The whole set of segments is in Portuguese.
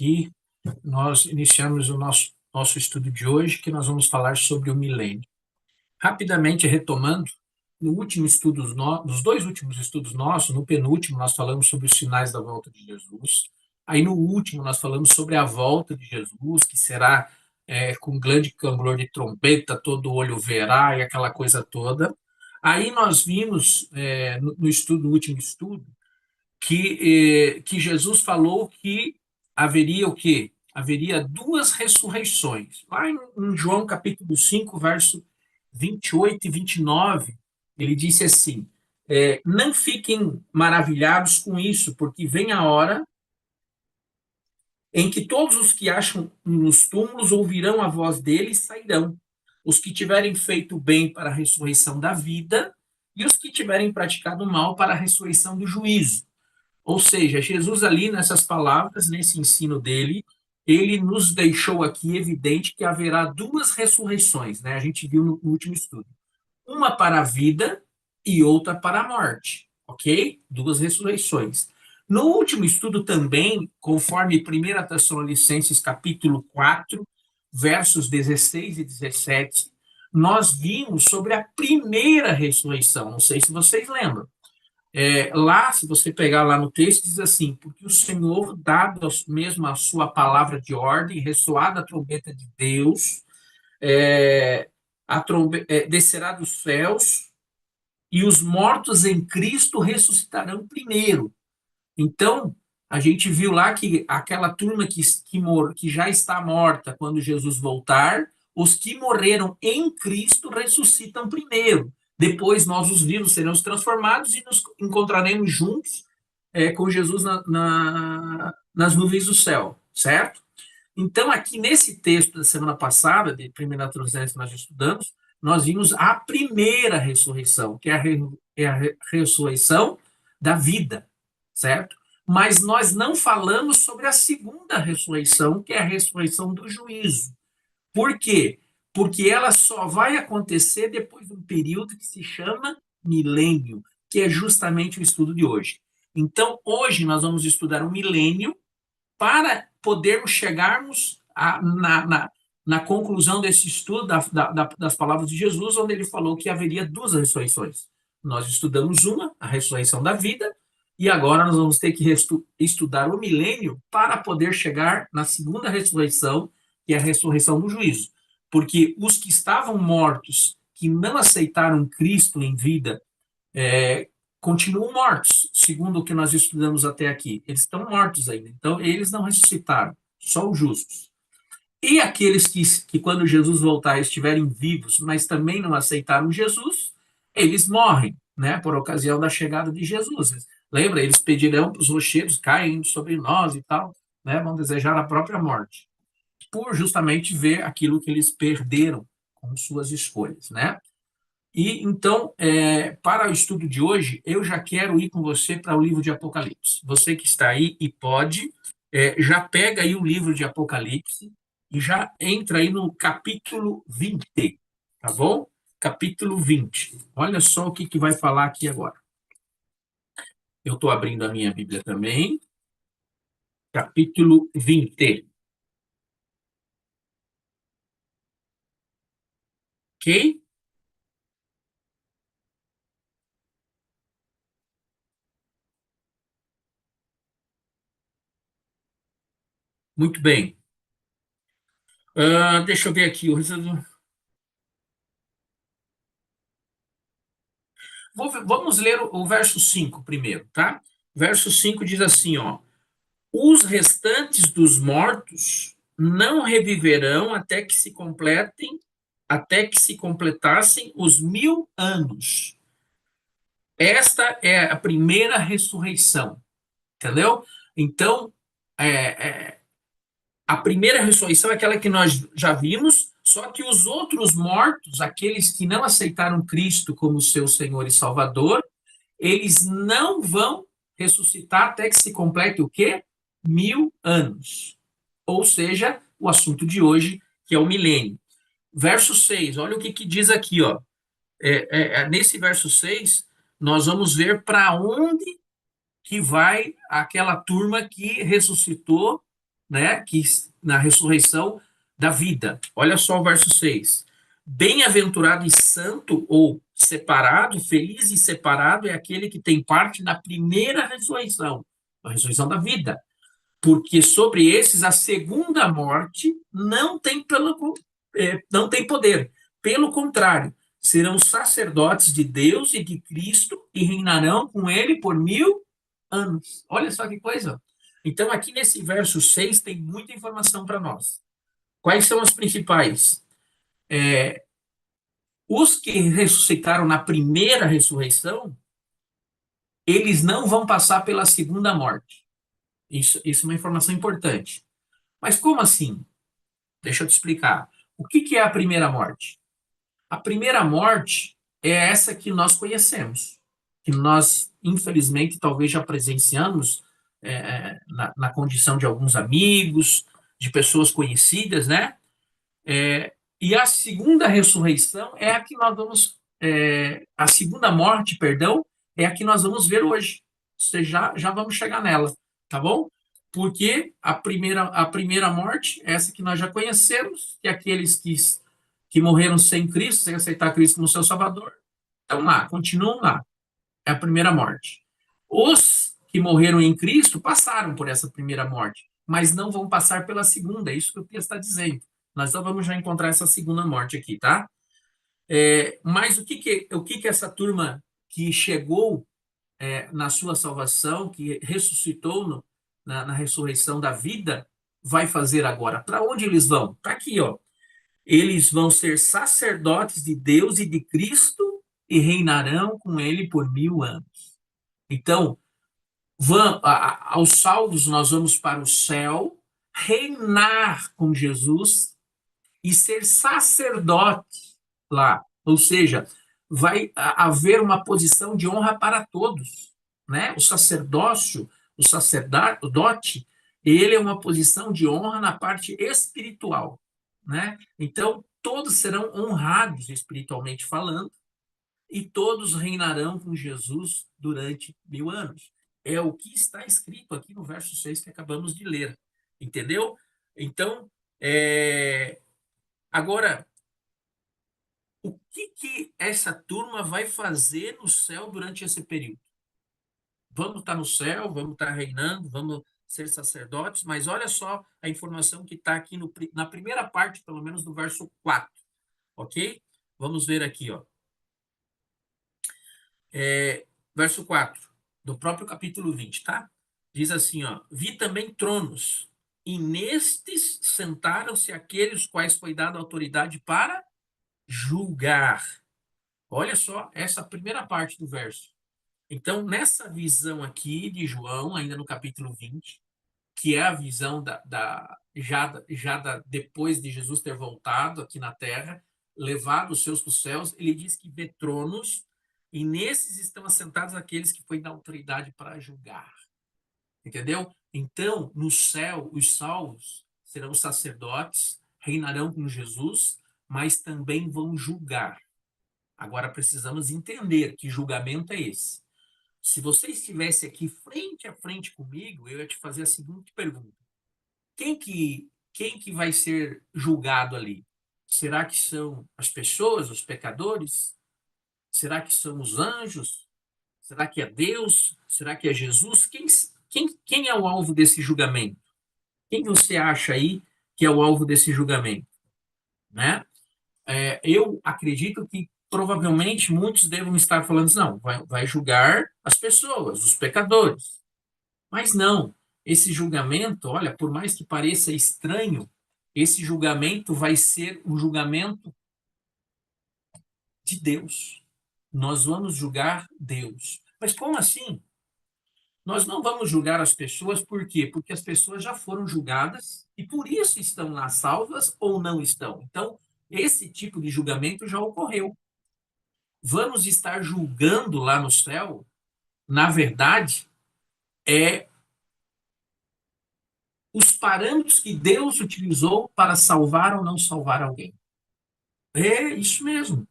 aqui, nós iniciamos o nosso estudo de hoje, que nós vamos falar sobre o milênio. Rapidamente retomando, no último estudo, nos dois últimos estudos nossos, no penúltimo nós falamos sobre os sinais da volta de Jesus, aí no último nós falamos sobre a volta de Jesus, que será com grande clamor de trombeta, todo olho verá e aquela coisa toda. Aí nós vimos, no último estudo, que Jesus falou que haveria o quê? Haveria duas ressurreições. Lá em João capítulo 5, verso 28 e 29, ele disse assim, não fiquem maravilhados com isso, porque vem a hora em que todos os que acham nos túmulos ouvirão a voz dele e sairão. Os que tiverem feito bem para a ressurreição da vida e os que tiverem praticado mal para a ressurreição do juízo. Ou seja, Jesus ali nessas palavras, nesse ensino dele, ele nos deixou aqui evidente que haverá duas ressurreições, né? A gente viu no último estudo. Uma para a vida e outra para a morte, ok? Duas ressurreições. No último estudo também, conforme 1 Tessalonicenses capítulo 4, versos 16 e 17, nós vimos sobre a primeira ressurreição. Não sei se vocês lembram. Lá, se você pegar lá no texto, diz assim, porque o Senhor, dado mesmo a sua palavra de ordem, ressoada a trombeta de Deus, descerá dos céus, e os mortos em Cristo ressuscitarão primeiro. Então, a gente viu lá que aquela turma que já está morta quando Jesus voltar, os que morreram em Cristo ressuscitam primeiro. Depois nós, os vivos, seremos transformados e nos encontraremos juntos com Jesus nas nuvens do céu, certo? Então, aqui nesse texto da semana passada, de 1 Tessalonicenses que nós estudamos, nós vimos a primeira ressurreição, que é a ressurreição da vida, certo? Mas nós não falamos sobre a segunda ressurreição, que é a ressurreição do juízo. Por quê? Porque ela só vai acontecer depois de um período que se chama milênio, que é justamente o estudo de hoje. Então, hoje nós vamos estudar o milênio para podermos chegarmos na conclusão desse estudo das palavras de Jesus, onde ele falou que haveria duas ressurreições. Nós estudamos uma, a ressurreição da vida, e agora nós vamos ter que estudar o milênio para poder chegar na segunda ressurreição, que é a ressurreição do juízo. Porque os que estavam mortos, que não aceitaram Cristo em vida, continuam mortos, segundo o que nós estudamos até aqui. Eles estão mortos ainda. Então, eles não ressuscitaram, só os justos. E aqueles que quando Jesus voltar, estiverem vivos, mas também não aceitaram Jesus, eles morrem, né, por ocasião da chegada de Jesus. Lembra? Eles pedirão para os rochedos caem sobre nós e tal, né, vão desejar a própria morte, por justamente ver aquilo que eles perderam com suas escolhas, né? E então, para o estudo de hoje, eu já quero ir com você para o livro de Apocalipse. Você que está aí e pode, já pega aí o livro de Apocalipse e já entra aí no capítulo 20, tá bom? Capítulo 20. Olha só o que vai falar aqui agora. Eu estou abrindo a minha Bíblia também. Capítulo 20. Ok? Muito bem. Deixa eu ver aqui. Vamos ler o verso 5 primeiro, tá? Verso 5 diz assim, ó. Os restantes dos mortos não reviverão até que se completassem os 1000 anos. Esta é a primeira ressurreição, entendeu? Então, é, é, a primeira ressurreição é aquela que nós já vimos, só que os outros mortos, aqueles que não aceitaram Cristo como seu Senhor e Salvador, eles não vão ressuscitar até que se complete o quê? 1000 anos. Ou seja, o assunto de hoje, que é o milênio. Verso 6, olha o que diz aqui, ó. Nesse verso 6, nós vamos ver para onde que vai aquela turma que ressuscitou né, que na ressurreição da vida. Olha só o verso 6. Bem-aventurado e santo, ou separado, feliz e separado, é aquele que tem parte na primeira ressurreição, a ressurreição da vida. Porque sobre esses a segunda morte não tem poder. Pelo contrário, serão sacerdotes de Deus e de Cristo e reinarão com ele por 1000 anos. Olha só que coisa. Então, aqui nesse verso 6 tem muita informação para nós. Quais são as principais? Os que ressuscitaram na primeira ressurreição, eles não vão passar pela segunda morte. Isso é uma informação importante. Mas como assim? Deixa eu te explicar. O que é a primeira morte? A primeira morte é essa que nós conhecemos, que nós, infelizmente, talvez já presenciamos na condição de alguns amigos, de pessoas conhecidas, né? E a segunda ressurreição é a que nós vamos, a segunda morte, perdão, é a que nós vamos ver hoje. Já vamos chegar nela, tá bom? Porque a primeira morte, essa que nós já conhecemos, que é aqueles que morreram sem Cristo, sem aceitar Cristo como seu Salvador, estão lá, continuam lá. É a primeira morte. Os que morreram em Cristo passaram por essa primeira morte, mas não vão passar pela segunda, é isso que o texto está dizendo. Nós só vamos já encontrar essa segunda morte aqui, tá? Mas o que essa turma que chegou na sua salvação, que ressuscitou na ressurreição da vida, vai fazer agora? Para onde eles vão? Está aqui, ó. Eles vão ser sacerdotes de Deus e de Cristo e reinarão com ele por 1000 anos. Então, aos salvos, nós vamos para o céu, reinar com Jesus e ser sacerdote lá. Ou seja, vai haver uma posição de honra para todos, né? O sacerdote, ele é uma posição de honra na parte espiritual, né? Então, todos serão honrados espiritualmente falando e todos reinarão com Jesus durante 1000 anos. É o que está escrito aqui no verso 6 que acabamos de ler, entendeu? Então, agora, o que essa turma vai fazer no céu durante esse período? Vamos estar no céu, vamos estar reinando, vamos ser sacerdotes, mas olha só a informação que está aqui na primeira parte, pelo menos do verso 4, ok? Vamos ver aqui, ó. Verso 4, do próprio capítulo 20, tá? Diz assim, ó: vi também tronos, e nestes sentaram-se aqueles quais foi dada autoridade para julgar. Olha só essa primeira parte do verso. Então, nessa visão aqui de João, ainda no capítulo 20, que é a visão depois de Jesus ter voltado aqui na terra, levado os seus para os céus, ele diz que vê tronos, e nesses estão assentados aqueles que foi da autoridade para julgar. Entendeu? Então, no céu, os salvos serão sacerdotes, reinarão com Jesus, mas também vão julgar. Agora precisamos entender que julgamento é esse. Se você estivesse aqui frente a frente comigo, eu ia te fazer a seguinte pergunta: quem que vai ser julgado ali? Será que são as pessoas, os pecadores? Será que são os anjos? Será que é Deus? Será que é Jesus? Quem é o alvo desse julgamento? Quem você acha aí que é o alvo desse julgamento? Né? Eu acredito que provavelmente muitos devem estar falando assim, não, vai julgar as pessoas, os pecadores. Mas não, esse julgamento, olha, por mais que pareça estranho, esse julgamento vai ser um julgamento de Deus. Nós vamos julgar Deus. Mas como assim? Nós não vamos julgar as pessoas, por quê? Porque as pessoas já foram julgadas e por isso estão lá salvas ou não estão. Então, esse tipo de julgamento já ocorreu. Vamos estar julgando lá no céu, na verdade, os parâmetros que Deus utilizou para salvar ou não salvar alguém. É isso mesmo.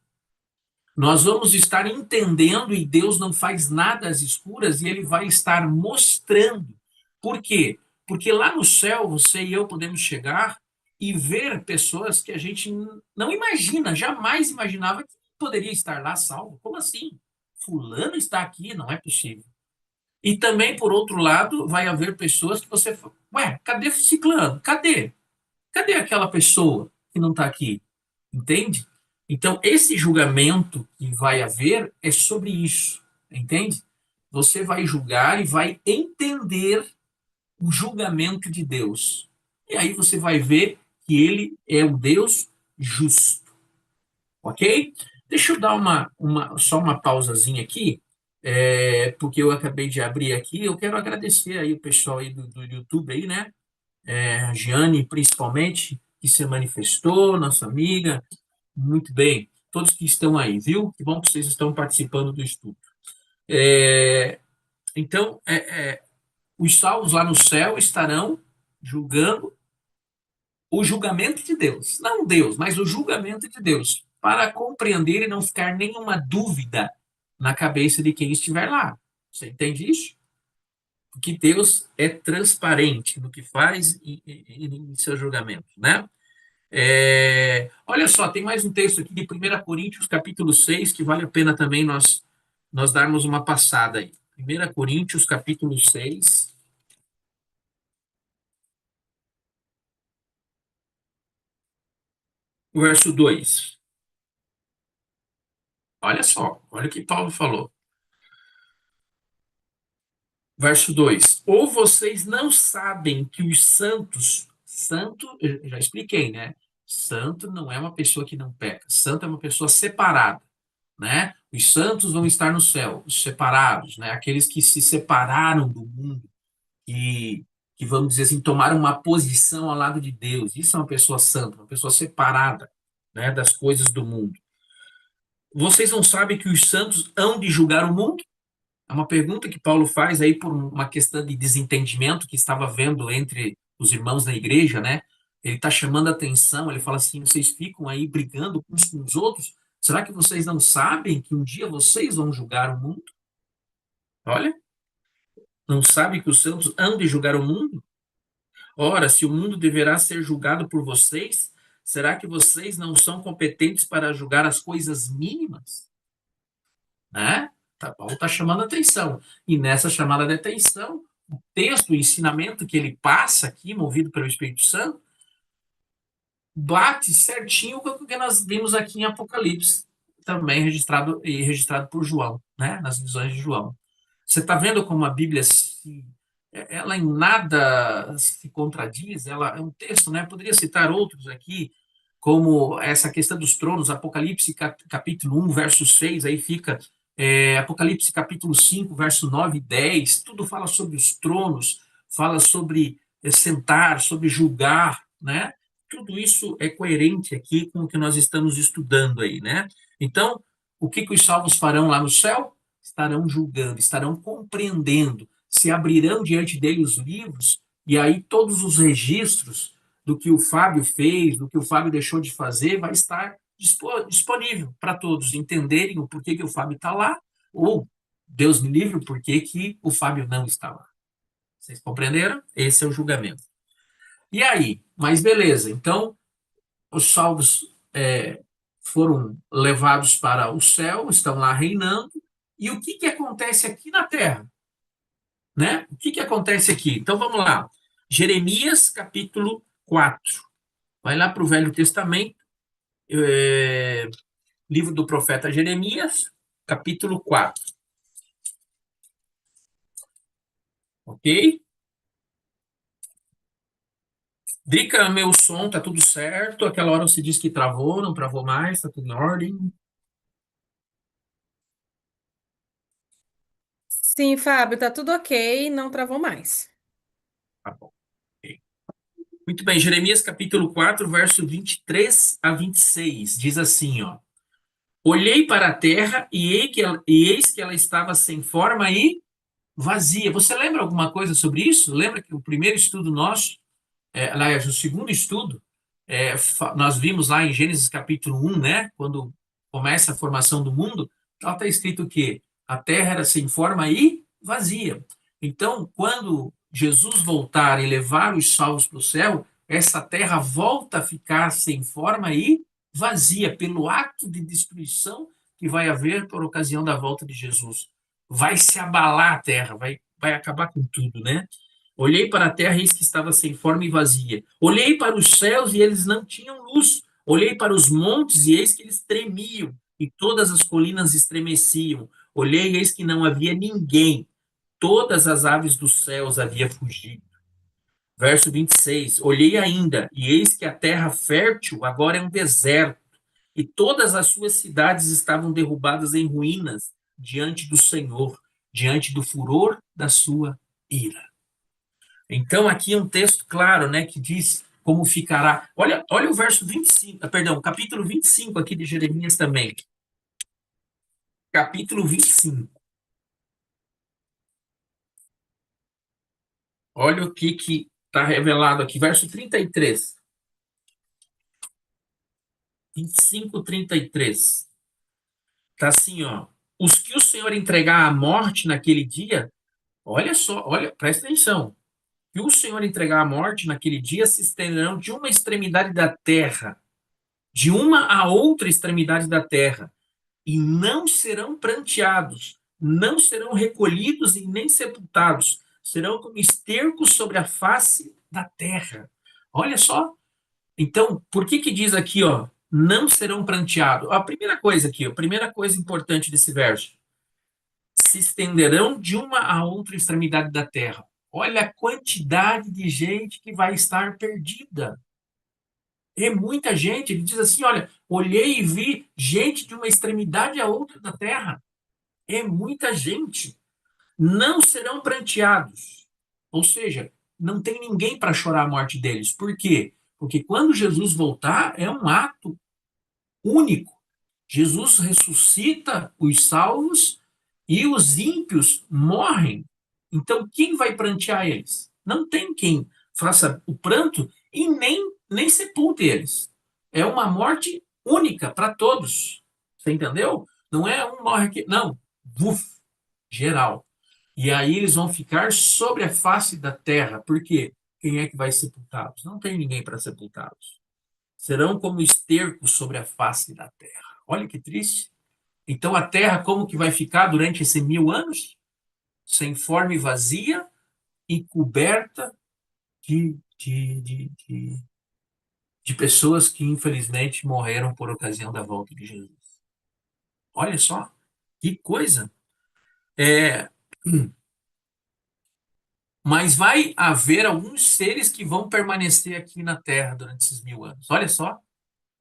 Nós vamos estar entendendo e Deus não faz nada às escuras e ele vai estar mostrando. Por quê? Porque lá no céu, você e eu podemos chegar e ver pessoas que a gente não imagina, jamais imaginava que poderia estar lá salvo. Como assim? Fulano está aqui, não é possível. E também, por outro lado, vai haver pessoas que você fala, ué, cadê Ciclano? Cadê? Cadê aquela pessoa que não está aqui? Entende? Então, esse julgamento que vai haver é sobre isso, entende? Você vai julgar e vai entender o julgamento de Deus. E aí você vai ver que ele é um Deus justo, ok? Deixa eu dar só uma pausazinha aqui, porque eu acabei de abrir aqui. Eu quero agradecer aí o pessoal aí do YouTube aí, né? A Giane, principalmente, que se manifestou, nossa amiga. Muito bem. Todos que estão aí, viu? Que bom que vocês estão participando do estudo. É, então, os salvos lá no céu estarão julgando o julgamento de Deus. Não Deus, mas o julgamento de Deus. Para compreender e não ficar nenhuma dúvida na cabeça de quem estiver lá. Você entende isso? Porque Deus é transparente no que faz e em seu julgamento, né? Olha só, tem mais um texto aqui de 1 Coríntios, capítulo 6, que vale a pena também nós darmos uma passada aí. 1 Coríntios, capítulo 6, verso 2. Olha só, olha o que Paulo falou. Verso 2: Ou vocês não sabem que os santos, santo, eu já expliquei, né? Santo não é uma pessoa que não peca, santo é uma pessoa separada, né? Os santos vão estar no céu, os separados, né? Aqueles que se separaram do mundo, que, que vamos dizer assim, tomaram uma posição ao lado de Deus. Isso é uma pessoa santa, uma pessoa separada, né, das coisas do mundo. Vocês não sabem que os santos hão de julgar o mundo? É uma pergunta que Paulo faz aí por uma questão de desentendimento que estava havendo entre os irmãos da igreja, né? Ele está chamando a atenção, ele fala assim: vocês ficam aí brigando uns com os outros? Será que vocês não sabem que um dia vocês vão julgar o mundo? Olha, não sabem que os santos hão de julgar o mundo? Ora, se o mundo deverá ser julgado por vocês, será que vocês não são competentes para julgar as coisas mínimas? Né? Paulo está chamando a atenção. E nessa chamada de atenção, o texto, o ensinamento que ele passa aqui, movido pelo Espírito Santo, bate certinho com o que nós vimos aqui em Apocalipse, também registrado por João, né? Nas visões de João. Você está vendo como a Bíblia ela em nada se contradiz, ela é um texto, né? Poderia citar outros aqui, como essa questão dos tronos, Apocalipse capítulo 1, verso 6, aí fica Apocalipse capítulo 5, verso 9 e 10, tudo fala sobre os tronos, fala sobre sentar, sobre julgar, né? Tudo isso é coerente aqui com o que nós estamos estudando aí, né? Então, o que os salvos farão lá no céu? Estarão julgando, estarão compreendendo, se abrirão diante dele os livros, e aí todos os registros do que o Fábio fez, do que o Fábio deixou de fazer, vai estar disponível para todos entenderem o porquê que o Fábio está lá, ou, Deus me livre, o porquê que o Fábio não está lá. Vocês compreenderam? Esse é o julgamento. E aí? Mas beleza, então os salvos foram levados para o céu, estão lá reinando, e o que acontece aqui na terra? Né? O que acontece aqui? Então vamos lá. Jeremias capítulo 4. Vai lá para o Velho Testamento, livro do profeta Jeremias, capítulo 4. Ok? Drica, meu som, tá tudo certo? Aquela hora você disse que travou, não travou mais, tá tudo em ordem? Sim, Fábio, tá tudo ok, não travou mais. Tá bom. Ok. Muito bem, Jeremias capítulo 4, verso 23 a 26, diz assim, ó. Olhei para a terra e eis que ela estava sem forma e vazia. Você lembra alguma coisa sobre isso? Lembra que o primeiro estudo nosso, aliás, o segundo estudo, nós vimos lá em Gênesis capítulo 1, né? Quando começa a formação do mundo, lá está escrito que a terra era sem forma e vazia. Então, quando Jesus voltar e levar os salvos para o céu, essa terra volta a ficar sem forma e vazia, pelo ato de destruição que vai haver por ocasião da volta de Jesus. Vai se abalar a terra, vai acabar com tudo, né? Olhei para a terra, eis que estava sem forma e vazia. Olhei para os céus e eles não tinham luz. Olhei para os montes e eis que eles tremiam, e todas as colinas estremeciam. Olhei e eis que não havia ninguém. Todas as aves dos céus haviam fugido. Verso 26. Olhei ainda, e eis que a terra fértil agora é um deserto, e todas as suas cidades estavam derrubadas em ruínas diante do Senhor, diante do furor da sua ira. Então, aqui é um texto claro, né, que diz como ficará. Olha o verso 25, perdão, capítulo 25 aqui de Jeremias também. Capítulo 25. Olha o que está revelado aqui, verso 33. 25, 33. Está assim, ó. Os que o Senhor entregar à morte naquele dia, olha só, olha, presta atenção. Que o Senhor entregar à morte naquele dia se estenderão de uma extremidade da terra, de uma a outra extremidade da terra, e não serão pranteados, não serão recolhidos e nem sepultados, serão como estercos sobre a face da terra. Olha só. Então, por que diz aqui, ó, não serão pranteados? A primeira coisa aqui, a primeira coisa importante desse verso, se estenderão de uma a outra extremidade da terra. Olha a quantidade de gente que vai estar perdida. É muita gente. Ele diz assim: olha, olhei e vi gente de uma extremidade à outra da terra. É muita gente. Não serão pranteados. Ou seja, não tem ninguém para chorar a morte deles. Por quê? Porque quando Jesus voltar, é um ato único. Jesus ressuscita os salvos e os ímpios morrem. Então, quem vai prantear eles? Não tem quem faça o pranto e nem sepulte eles. É uma morte única para todos. Você entendeu? Não é um morre aqui. Não. Buf, geral. E aí eles vão ficar sobre a face da terra. Por quê? Quem é que vai sepultá-los? Não tem ninguém para sepultá-los. Serão como esterco sobre a face da terra. Olha que triste. Então a terra como que vai ficar durante esses 1000 anos? Sem forma e vazia e coberta de pessoas que infelizmente morreram por ocasião da volta de Jesus. Olha só, que coisa. É, mas vai haver alguns seres que vão permanecer aqui na Terra durante esses 1000 anos. Olha só,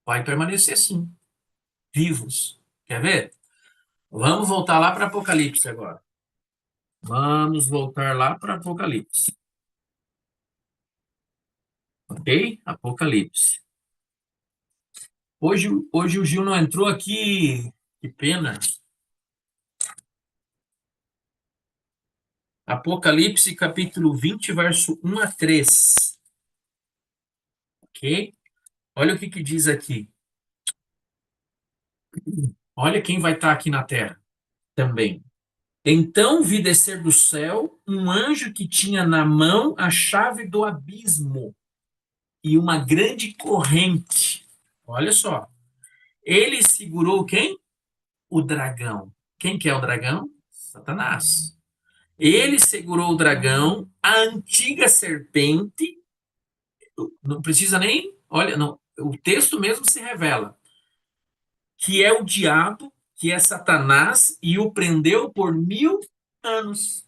vai permanecer sim, vivos. Quer ver? Vamos voltar lá para Apocalipse agora. Vamos voltar lá para Apocalipse. Ok? Apocalipse. Hoje o Gil não entrou aqui. Que pena. Apocalipse, capítulo 20, verso 1 a 3. Ok? Olha o que diz aqui. Olha quem vai estar aqui na terra também. Então vi descer do céu um anjo que tinha na mão a chave do abismo e uma grande corrente. Olha só. Ele segurou quem? O dragão. Quem que é o dragão? Satanás. Ele segurou o dragão, a antiga serpente, não precisa nem, olha, não, o texto mesmo se revela, que é o diabo, que é Satanás, e o prendeu por 1000 anos,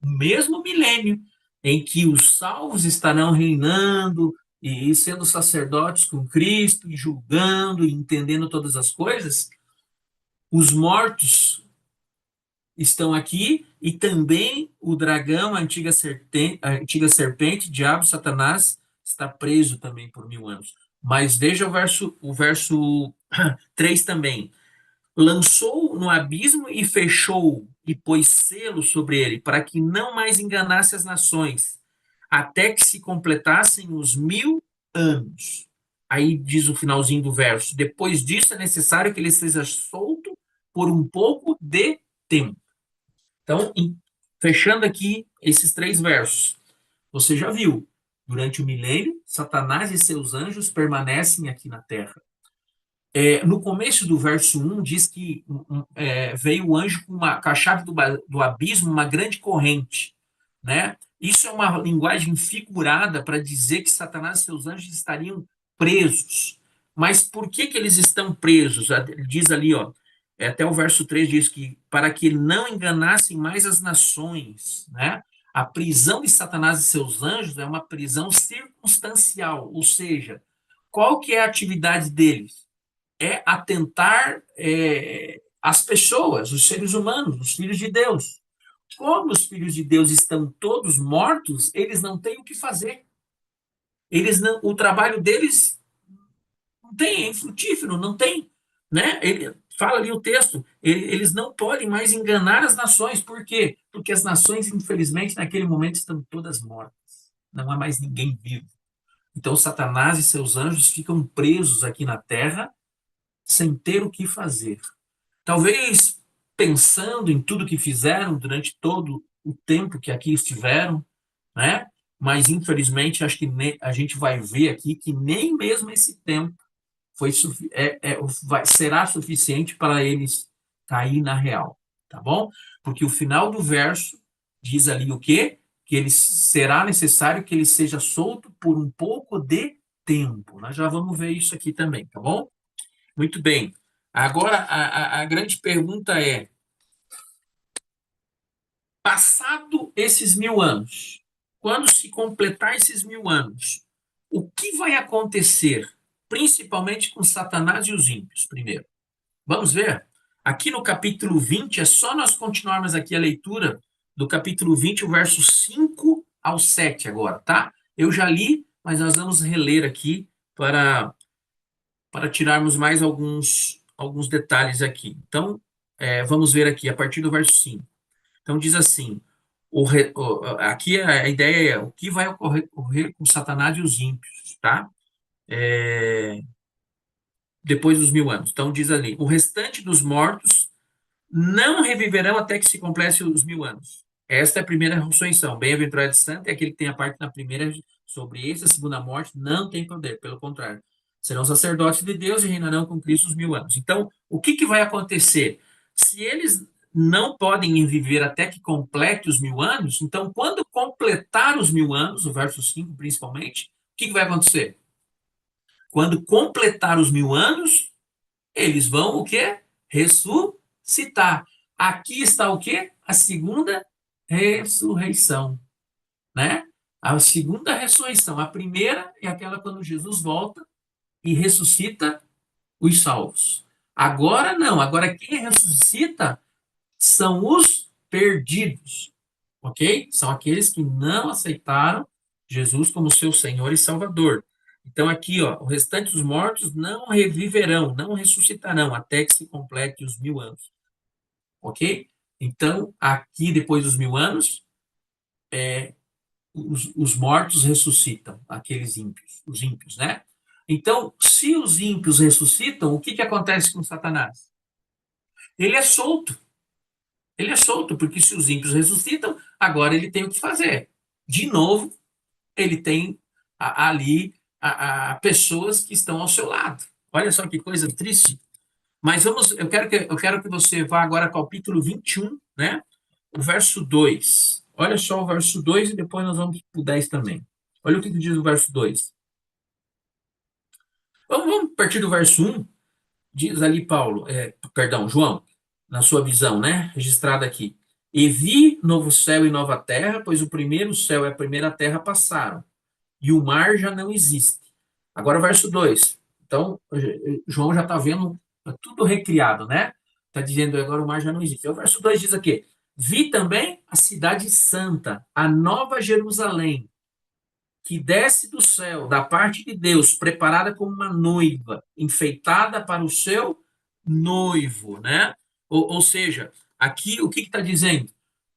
o mesmo milênio, em que os salvos estarão reinando e sendo sacerdotes com Cristo, e julgando e entendendo todas as coisas, os mortos estão aqui e também o dragão, a antiga serpente, diabo, Satanás, está preso também por 1000 anos. Mas veja o verso 3 também. Lançou no abismo e fechou e pôs selo sobre ele, para que não mais enganasse as nações, até que se completassem os 1000 anos. Aí diz o finalzinho do verso: depois disso é necessário que ele seja solto por um pouco de tempo. Então, fechando aqui esses 3 versos, você já viu, durante o milênio, Satanás e seus anjos permanecem aqui na terra. No começo do verso 1, diz que veio o anjo com a chave do abismo, uma grande corrente. Né? Isso é uma linguagem figurada para dizer que Satanás e seus anjos estariam presos. Mas por que eles estão presos? Diz ali, ó, até o verso 3 diz que para que não enganassem mais as nações. Né? A prisão de Satanás e seus anjos é uma prisão circunstancial, ou seja, qual que é a atividade deles? É atentar as pessoas, os seres humanos, os filhos de Deus. Como os filhos de Deus estão todos mortos, eles não têm o que fazer. Eles não, o trabalho deles não tem, é infrutífero, não tem, né? Ele fala ali o texto, eles não podem mais enganar as nações. Por quê? Porque as nações, infelizmente, naquele momento estão todas mortas. Não há mais ninguém vivo. Então, Satanás e seus anjos ficam presos aqui na terra sem ter o que fazer. Talvez pensando em tudo que fizeram durante todo o tempo que aqui estiveram, né? Mas infelizmente acho que a gente vai ver aqui que nem mesmo esse tempo foi será suficiente para eles cair na real, tá bom? Porque o final do verso diz ali o quê? Que ele será necessário que ele seja solto por um pouco de tempo. Nós já vamos ver isso aqui também, tá bom? Muito bem. Agora, a grande pergunta é: passado esses 1000 anos, quando se completar esses 1000 anos, o que vai acontecer, principalmente com Satanás e os ímpios, primeiro? Vamos ver? Aqui no capítulo 20, é só nós continuarmos aqui a leitura do capítulo 20, o verso 5 ao 7 agora, tá? Eu já li, mas nós vamos reler aqui para tirarmos mais alguns detalhes aqui. Então, vamos ver aqui, a partir do verso 5. Então, diz assim: aqui a ideia é o que vai ocorrer com Satanás e os ímpios, tá? Depois dos 1000 anos. Então, diz ali: o restante dos mortos não reviverão até que se complete os 1000 anos. Esta é a primeira ressurreição. Bem-aventurado e santo é aquele que tem a parte na primeira. Sobre esse, a segunda morte, não tem poder, pelo contrário. Serão sacerdotes de Deus e reinarão com Cristo os 1000 anos. Então, o que vai acontecer? Se eles não podem viver até que complete os 1000 anos, então, quando completar os 1000 anos, o verso 5 principalmente, o que vai acontecer? Quando completar os 1000 anos, eles vão o quê? Ressuscitar. Aqui está o quê? A segunda ressurreição, né? A segunda ressurreição. A primeira é aquela quando Jesus volta e ressuscita os salvos. Agora não. Agora quem ressuscita são os perdidos, ok? São aqueles que não aceitaram Jesus como seu Senhor e Salvador. Então, aqui, ó, o restante dos mortos não reviverão, não ressuscitarão, até que se complete os 1000 anos, ok? Então, aqui, depois dos 1000 anos, os mortos ressuscitam, aqueles ímpios, os ímpios, né? Então, se os ímpios ressuscitam, o que acontece com Satanás? Ele é solto. Ele é solto, porque se os ímpios ressuscitam, agora ele tem o que fazer. De novo, ele tem ali pessoas que estão ao seu lado. Olha só que coisa triste. Mas eu quero que você vá agora ao capítulo 21, né? O verso 2. Olha só o verso 2 e depois nós vamos para o 10 também. Olha o que diz o verso 2. Vamos partir do verso 1. Diz ali Paulo, perdão, João, na sua visão, né? Registrada aqui. E vi novo céu e nova terra, pois o primeiro céu e a primeira terra passaram e o mar já não existe. Agora, o verso 2. Então, João já está vendo tudo recriado, né? Está dizendo agora o mar já não existe. O verso 2 diz aqui: vi também a cidade santa, a nova Jerusalém, que desce do céu, da parte de Deus, preparada como uma noiva, enfeitada para o seu noivo, né? Ou seja, aqui o que está dizendo?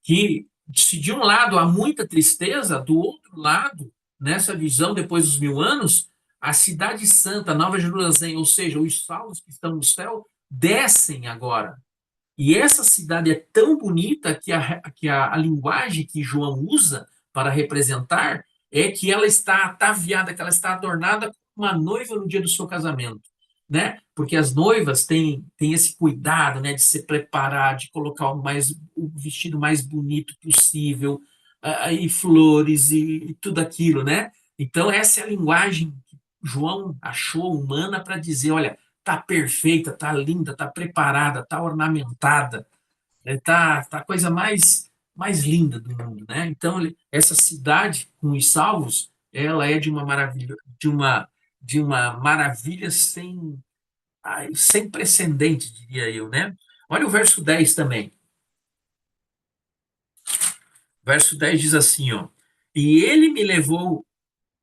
Que se de um lado há muita tristeza, do outro lado, nessa visão depois dos 1000 anos, a cidade santa, a Nova Jerusalém, ou seja, os salvos que estão no céu, descem agora E essa cidade é tão bonita que a linguagem que João usa para representar é que ela está ataviada, que ela está adornada como uma noiva no dia do seu casamento, né? Porque as noivas têm esse cuidado, né, de se preparar, de colocar o vestido mais bonito possível, e flores e tudo aquilo, né? Então, essa é a linguagem que João achou humana para dizer: olha, tá perfeita, tá linda, tá preparada, tá ornamentada, tá a coisa mais linda do mundo, né? Então, essa cidade com os salvos, ela é de uma maravilha, de uma maravilha sem precedente, diria eu, né? Olha o verso 10 também. Verso 10 diz assim, ó: E ele me levou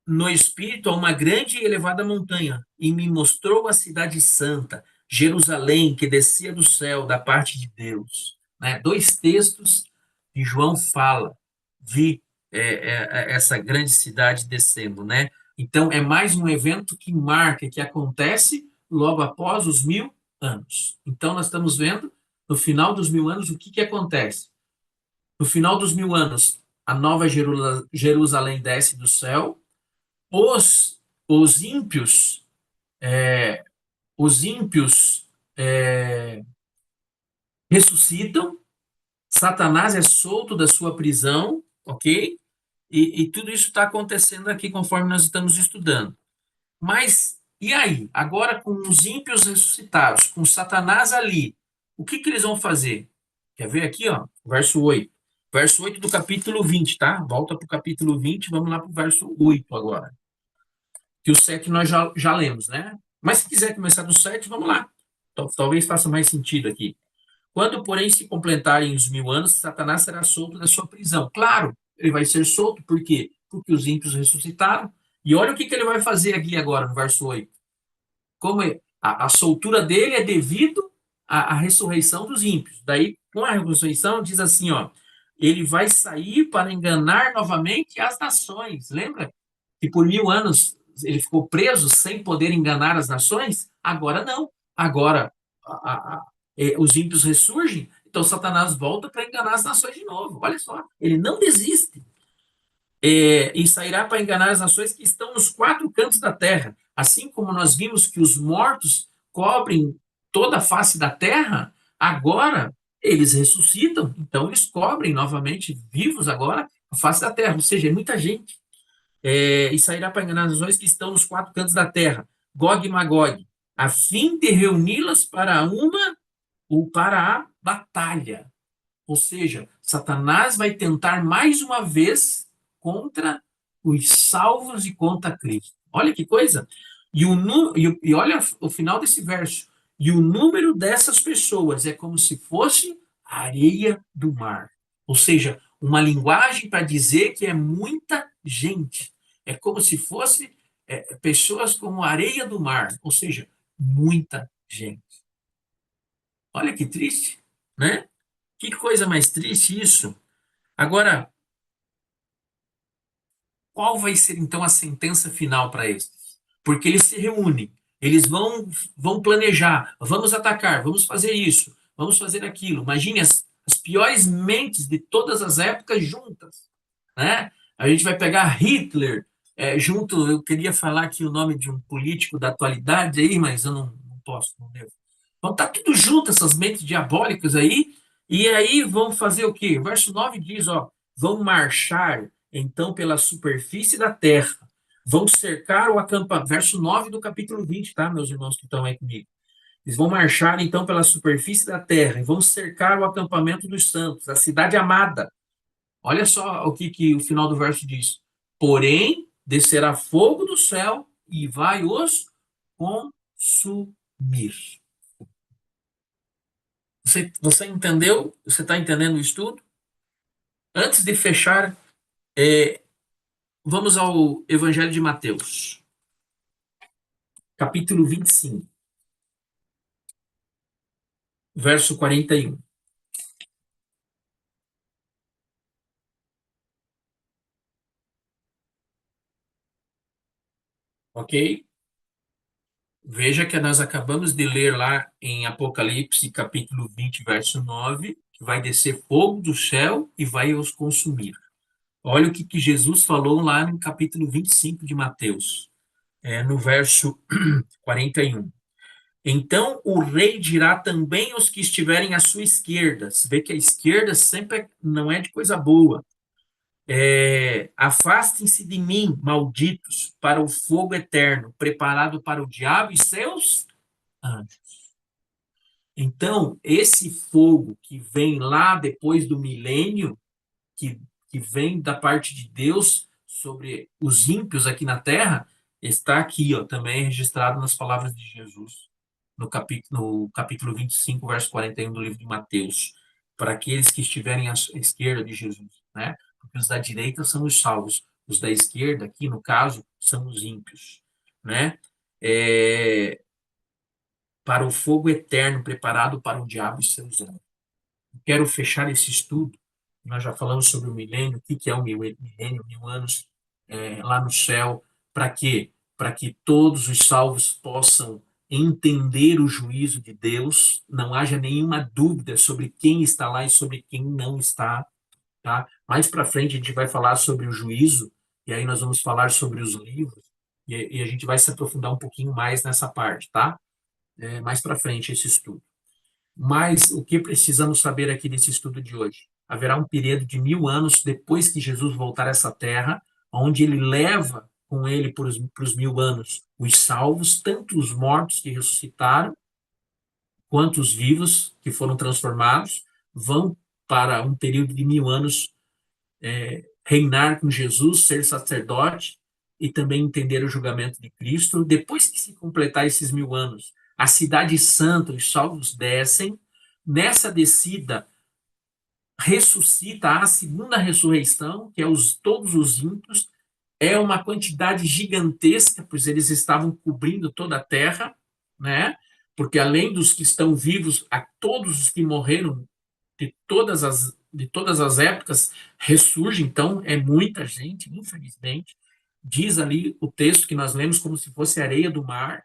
no espírito a uma grande e elevada montanha, e me mostrou a cidade santa, Jerusalém, que descia do céu, da parte de Deus. Né? Dois textos que João fala, vi essa grande cidade descendo. Né? Então, é mais um evento que marca, que acontece logo após os 1000 anos. Então, nós estamos vendo, no final dos 1000 anos, o que acontece? No final dos 1000 anos, a nova Jerusalém desce do céu, os ímpios, os ímpios ressuscitam, Satanás é solto da sua prisão, ok? E tudo isso está acontecendo aqui conforme nós estamos estudando. Mas, e aí? Agora com os ímpios ressuscitados, com Satanás ali, o que eles vão fazer? Quer ver aqui, ó? Verso 8. Verso 8 do capítulo 20, tá? Volta para o capítulo 20, vamos lá para o verso 8 agora. Que o 7 nós já lemos, né? Mas se quiser começar do 7, vamos lá. Talvez faça mais sentido aqui. Quando, porém, se completarem os 1000 anos, Satanás será solto da sua prisão. Claro, ele vai ser solto, por quê? Porque os ímpios ressuscitaram. E olha o que ele vai fazer aqui agora, no verso 8. Como a soltura dele é devido à ressurreição dos ímpios. Daí, com a ressurreição, diz assim, ó, ele vai sair para enganar novamente as nações. Lembra que por 1000 anos ele ficou preso sem poder enganar as nações? Agora não. Agora os ímpios ressurgem, então Satanás volta para enganar as nações de novo. Olha só, ele não desiste. E sairá para enganar as nações que estão nos quatro cantos da terra. Assim como nós vimos que os mortos cobrem toda a face da terra, agora eles ressuscitam, então eles cobrem novamente, vivos agora, a face da terra. Ou seja, é muita gente. E sairá para enganar as nações que estão nos quatro cantos da terra, Gog e Magog, a fim de reuni-las para uma ou para a batalha. Ou seja, Satanás vai tentar mais uma vez contra os salvos e contra Cristo. Olha que coisa! E olha o final desse verso. E o número dessas pessoas é como se fosse a areia do mar. Ou seja, uma linguagem para dizer que é muita gente. É como se fosse pessoas como a areia do mar. Ou seja, muita gente. Olha que triste, né? Que coisa mais triste isso. Agora, qual vai ser então a sentença final para estes? Porque eles se reúnem, eles vão planejar, vamos atacar, vamos fazer isso, vamos fazer aquilo. Imagine as piores mentes de todas as épocas juntas, né? A gente vai pegar Hitler junto. Eu queria falar aqui o nome de um político da atualidade aí, mas eu não posso, não devo. Então tá tudo junto, essas mentes diabólicas aí, e aí vão fazer o quê? O verso 9 diz, ó, vão marchar então pela superfície da terra, vão cercar o acampamento, verso 9 do capítulo 20, tá, meus irmãos que estão aí comigo? Eles vão marchar então pela superfície da terra e vão cercar o acampamento dos santos, a cidade amada. Olha só que o final do verso diz. Porém, descerá fogo do céu e vai os consumir. Você entendeu? Você está entendendo o estudo? Antes de fechar, vamos ao Evangelho de Mateus, capítulo 25, verso 41. Ok? Veja que nós acabamos de ler lá em Apocalipse, capítulo 20, verso 9, que vai descer fogo do céu e vai os consumir. Olha o que Jesus falou lá no capítulo 25 de Mateus, no verso 41. Então o rei dirá também aos que estiverem à sua esquerda. Você vê que a esquerda sempre não é de coisa boa. Afastem-se de mim, malditos, para o fogo eterno, preparado para o diabo e seus anjos. Então, esse fogo que vem lá depois do milênio, que, que vem da parte de Deus sobre os ímpios aqui na terra, está aqui, ó, também registrado nas palavras de Jesus, no capítulo 25, verso 41 do livro de Mateus, para aqueles que estiverem à esquerda de Jesus, né? Porque os da direita são os salvos, os da esquerda, aqui no caso, são os ímpios, né? É, para o fogo eterno preparado para o diabo e seus anjos. Quero fechar esse estudo. Nós já falamos sobre o milênio, o que é o milênio, 1.000 anos lá no céu. Para quê? Para que todos os salvos possam entender o juízo de Deus, não haja nenhuma dúvida sobre quem está lá e sobre quem não está. Tá? Mais para frente a gente vai falar sobre o juízo, e aí nós vamos falar sobre os livros, e a gente vai se aprofundar um pouquinho mais nessa parte, tá? Mais para frente esse estudo. Mas o que precisamos saber aqui nesse estudo de hoje? Haverá um período de 1.000 anos depois que Jesus voltar a essa terra, onde ele leva com ele para os 1.000 anos os salvos, tanto os mortos que ressuscitaram, quanto os vivos que foram transformados, vão para um período de 1.000 anos reinar com Jesus, ser sacerdote e também entender o julgamento de Cristo. Depois que se completar esses 1.000 anos, a cidade santa, os salvos descem. Nessa descida, ressuscita a segunda ressurreição, que é todos os ímpios. É uma quantidade gigantesca, pois eles estavam cobrindo toda a terra, né? Porque além dos que estão vivos, a todos os que morreram de todas as épocas ressurge, então é muita gente, infelizmente. Diz ali o texto que nós lemos como se fosse areia do mar.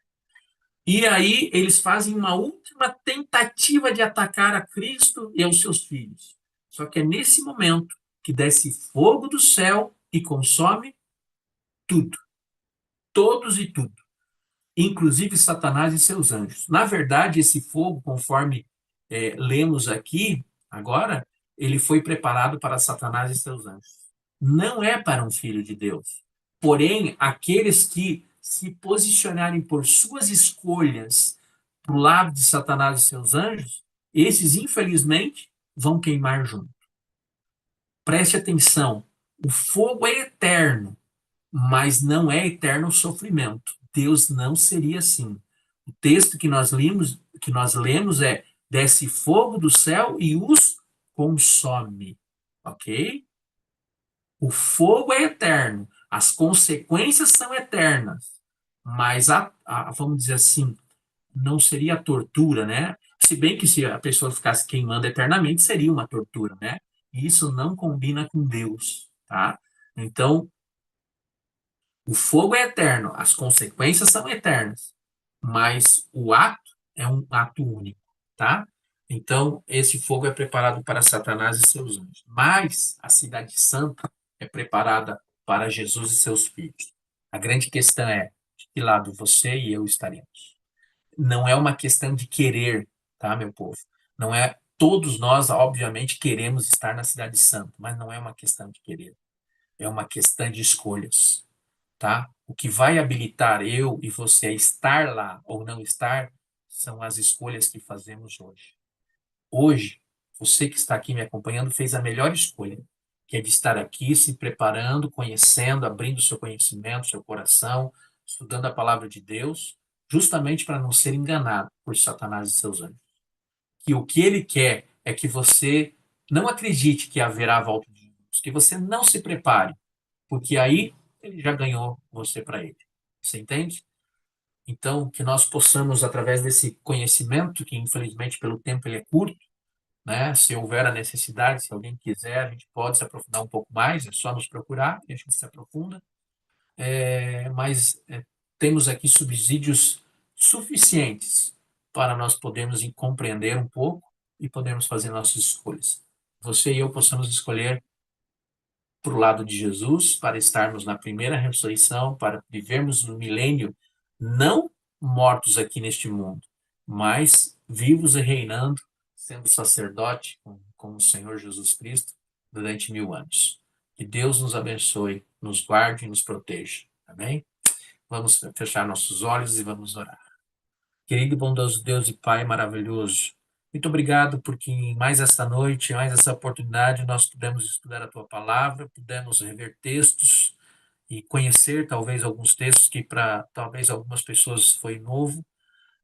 E aí eles fazem uma última tentativa de atacar a Cristo e aos seus filhos. Só que é nesse momento que desce fogo do céu e consome tudo, todos e tudo, inclusive Satanás e seus anjos. Na verdade, esse fogo, conforme lemos aqui agora, ele foi preparado para Satanás e seus anjos. Não é para um filho de Deus. Porém, aqueles que se posicionarem por suas escolhas para o lado de Satanás e seus anjos, esses, infelizmente, vão queimar junto. Preste atenção: o fogo é eterno, mas não é eterno o sofrimento. Deus não seria assim. O texto que nós lemos é: desce fogo do céu e os consome. Ok? O fogo é eterno, as consequências são eternas, mas vamos dizer assim, não seria a tortura, né? Se bem que se a pessoa ficasse queimando eternamente, seria uma tortura, né? E isso não combina com Deus, tá? Então, o fogo é eterno, as consequências são eternas, mas o ato é um ato único, tá? Então, esse fogo é preparado para Satanás e seus anjos, mas a cidade santa é preparada para Jesus e seus filhos. A grande questão é de que lado você e eu estaremos. Não é uma questão de querer, tá, meu povo? Não é todos nós, obviamente, queremos estar na cidade santa, mas não é uma questão de querer, é uma questão de escolhas, tá? O que vai habilitar eu e você a estar lá ou não estar são as escolhas que fazemos hoje. Hoje, você que está aqui me acompanhando fez a melhor escolha, que é de estar aqui se preparando, conhecendo, abrindo seu conhecimento, seu coração, estudando a palavra de Deus, justamente para não ser enganado por Satanás e seus anjos. Que o que ele quer é que você não acredite que haverá a volta de Jesus, que você não se prepare, porque aí ele já ganhou você para ele. Você entende? Então, que nós possamos, através desse conhecimento, que infelizmente pelo tempo ele é curto, né? Se houver a necessidade, se alguém quiser, a gente pode se aprofundar um pouco mais, é só nos procurar e a gente se aprofunda. Mas temos aqui subsídios suficientes para nós podermos compreender um pouco e podermos fazer nossas escolhas. Você e eu possamos escolher para o lado de Jesus, para estarmos na primeira ressurreição, para vivermos no milênio, não mortos aqui neste mundo, mas vivos e reinando, sendo sacerdote com o Senhor Jesus Cristo durante 1000 anos. Que Deus nos abençoe, nos guarde e nos proteja. Amém? Vamos fechar nossos olhos e vamos orar. Querido e bondoso Deus e Pai maravilhoso, muito obrigado porque mais esta noite, mais essa oportunidade, nós pudemos estudar a Tua Palavra, pudemos rever textos e conhecer talvez alguns textos que para talvez algumas pessoas foi novo,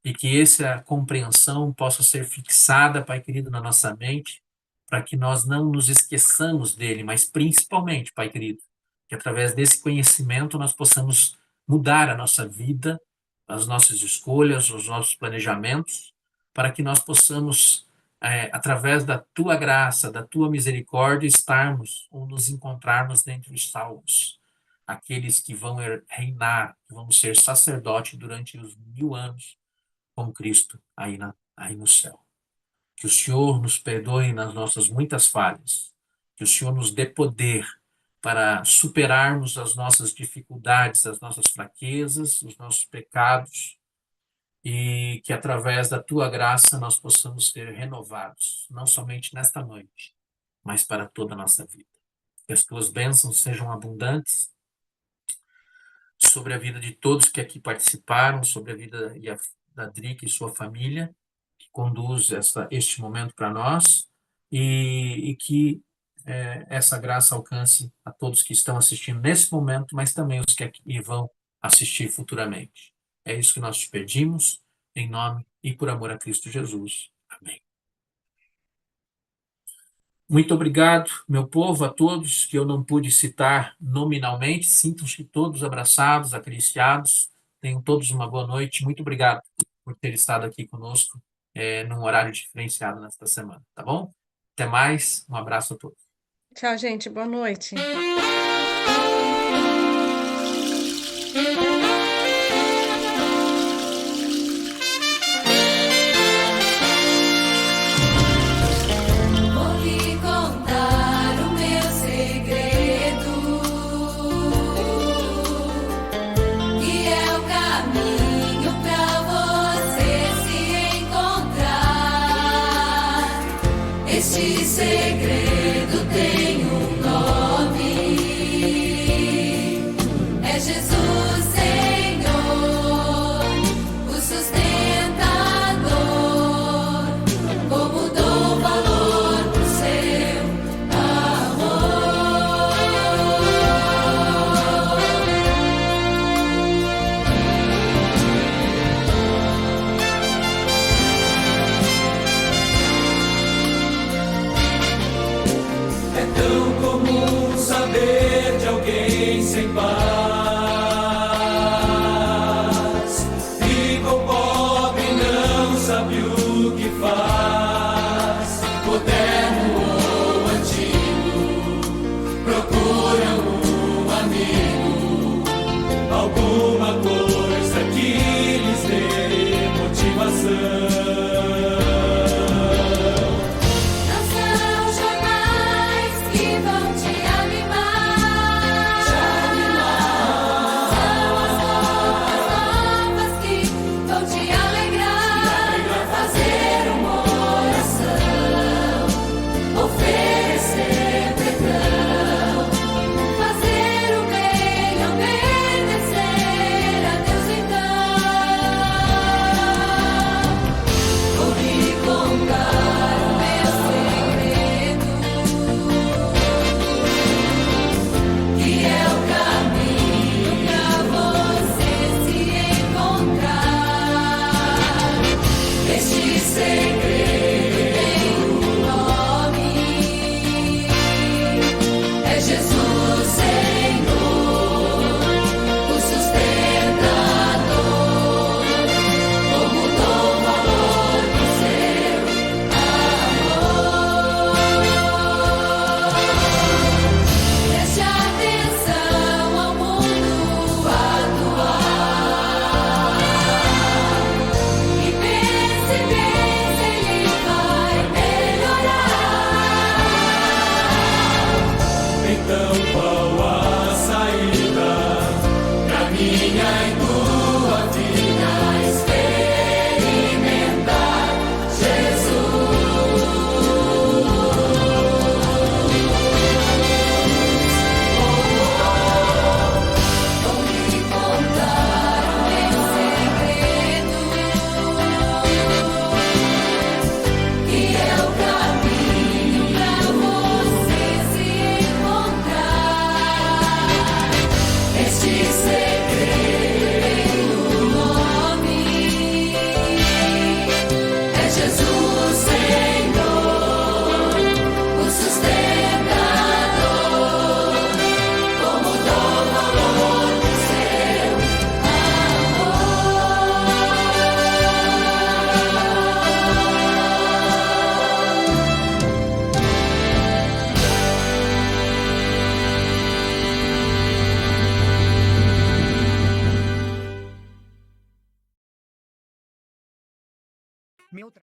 e que essa compreensão possa ser fixada, Pai querido, na nossa mente, para que nós não nos esqueçamos dele, mas principalmente, Pai querido, que através desse conhecimento nós possamos mudar a nossa vida, as nossas escolhas, os nossos planejamentos, para que nós possamos, através da Tua graça, da Tua misericórdia, estarmos ou nos encontrarmos dentre os salvos, aqueles que vão reinar, que vão ser sacerdote durante os 1000 anos, com Cristo aí no céu. Que o Senhor nos perdoe nas nossas muitas falhas, que o Senhor nos dê poder para superarmos as nossas dificuldades, as nossas fraquezas, os nossos pecados, e que através da Tua graça nós possamos ser renovados, não somente nesta noite, mas para toda a nossa vida. Que as Tuas bênçãos sejam abundantes sobre a vida de todos que aqui participaram, sobre a vida da Drica e sua família, que conduz este momento para nós, e que essa graça alcance a todos que estão assistindo nesse momento, mas também os que aqui vão assistir futuramente. É isso que nós te pedimos, em nome e por amor a Cristo Jesus. Amém. Muito obrigado, meu povo, a todos que eu não pude citar nominalmente. Sintam-se todos abraçados, acariciados. Tenham todos uma boa noite. Muito obrigado por ter estado aqui conosco num horário diferenciado nesta semana, tá bom? Até mais. Um abraço a todos. Tchau, gente. Boa noite. Este segredo tem um nome, é Jesus Senhor, o sustentador, como dou valor pro seu amor. É tão comum saber de alguém sem paz, fica o pobre e não sabe o que faz, moderno ou antigo, procura um amigo, alguma coisa que lhes dê motivação. Não são jornais que vão te animar, são as roupas novas que vão te alegrar, fazer Meu